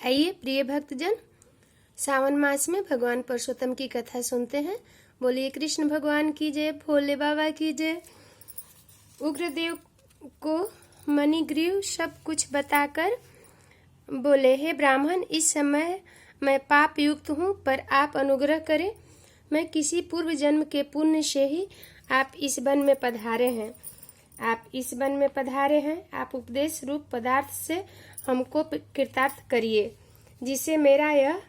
आइए प्रिय भक्तजन, सावन मास में भगवान पुरुषोत्तम की कथा सुनते हैं। बोलिए कृष्ण भगवान की जय, भोले बाबा की जय। उग्रदेव को मणिग्रीव सब कुछ बताकर बोले, हे ब्राह्मण, इस समय मैं पाप युक्त हूँ, पर आप अनुग्रह करें। मैं किसी पूर्व जन्म के पुण्य से ही आप इस वन में पधारे हैं। आप उपदेश रूप पदार्थ से हमको कृतार्थ करिए, जिससे मेरा यह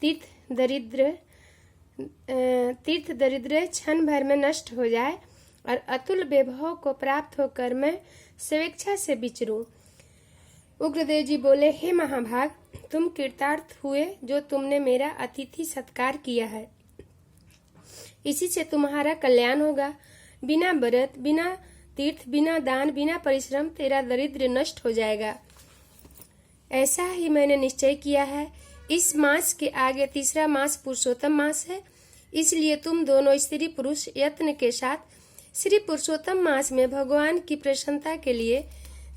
तीर्थ दरिद्र क्षण भर में नष्ट हो जाए और अतुल वैभव को प्राप्त होकर मैं स्वेच्छा से विचरूं। उग्रदेव जी बोले, हे महाभाग, तुम कृतार्थ हुए जो तुमने मेरा अतिथि सत्कार किया है। इसी से तुम्हारा कल्याण होगा। बिना व्रत, बिना तीर्थ, बिना दान, बिना परिश्रम तेरा दरिद्र नष्ट हो जाएगा। ऐसा ही मैंने निश्चय किया है। इस मास के आगे तीसरा मास पुरुषोत्तम मास है, इसलिए तुम दोनों स्त्री पुरुष यत्न के साथ श्री पुरुषोत्तम मास में भगवान की प्रसन्नता के लिए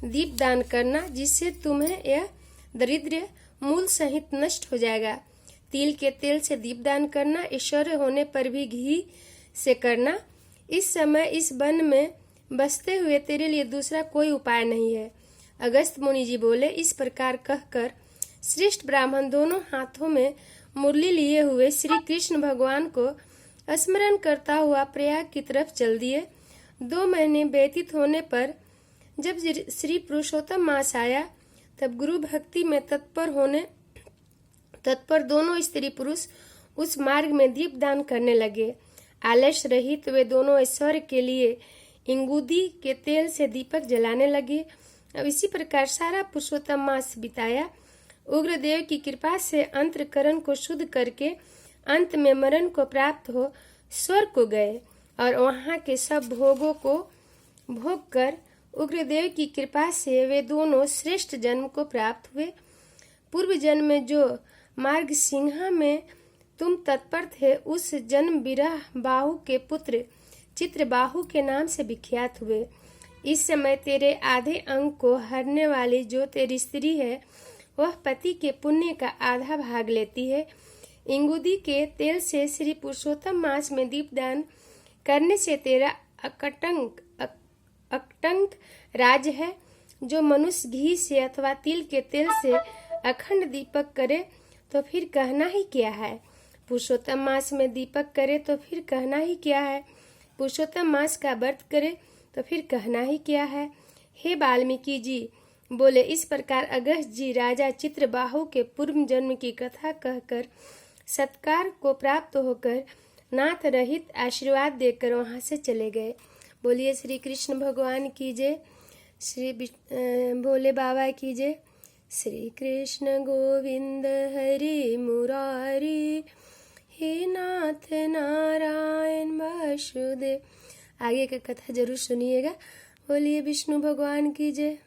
दीप दान करना, जिससे तुम्हें यह दरिद्र मूल सहित नष्ट हो जाएगा। तिल के तेल से दीप दान करना, ऐश्वर्य होने पर भी घी से करना। इस समय इस वन में बसते हुए तेरे लिए दूसरा कोई उपाय नहीं है। अगस्त मुनि जी बोले, इस प्रकार कहकर श्रेष्ठ ब्राह्मण दोनों हाथों में मुरली लिए हुए श्री कृष्ण भगवान को स्मरण करता हुआ प्रयाग की तरफ चल दिए। 2 महीने व्यतीत होने पर जब श्री पुरुषोत्तम मास आया, तब गुरु भक्ति में तत्पर दोनों स्त्री पुरुष उस मार्ग में दीप दान करने लगे। आलस्य रहित वे दोनों ऐश्वर्य के लिए इंगूदी के तेल से दीपक जलाने लगे। अब इसी प्रकार सारा पुरुषोत्तम मास बिताया। उग्रदेव की कृपा से अंतःकरण को शुद्ध करके अंत में मरण को प्राप्त हो स्वर्ग को गए और वहां के सब भोगों को भोग कर उग्रदेव की कृपा से वे दोनों श्रेष्ठ जन्म को प्राप्त हुए। पूर्व जन्म में जो मार्ग सिंहा में तुम तत्पर थे, उस जन्म विरह बाहु के पुत्र चित्रबाहु के नाम से विख्यात हुए। इस समय तेरे आधे अंग को हरने वाली जो तेरी स्त्री है, वह पति के पुण्य का आधा भाग लेती है। इंगुदी के तेल से श्री पुरुषोत्तम मास में दीपदान करने से तेरा अकटंक राज है। जो मनुष्य घी से अथवा तिल के तेल से अखंड दीपक करे तो फिर कहना ही क्या है। पुरुषोत्तम मास में दीपक करे तो फिर कहना ही क्या है। पुरुषोत्तम मास का व्रत करे तो फिर कहना ही क्या है। हे वाल्मीकि जी बोले, इस प्रकार अगस्त जी राजा चित्रबाहु के पूर्व जन्म की कथा कहकर सत्कार को प्राप्त होकर नाथ रहित आशीर्वाद देकर वहां से चले गए। बोलिए श्री कृष्ण भगवान की जय, श्री भोले बाबा की जय। श्री कृष्ण गोविंद हरि मुरारी, हे नाथ नारायण वासुदेव। आगे का कथा जरूर सुनिएगा। बोलिए विष्णु भगवान की जय।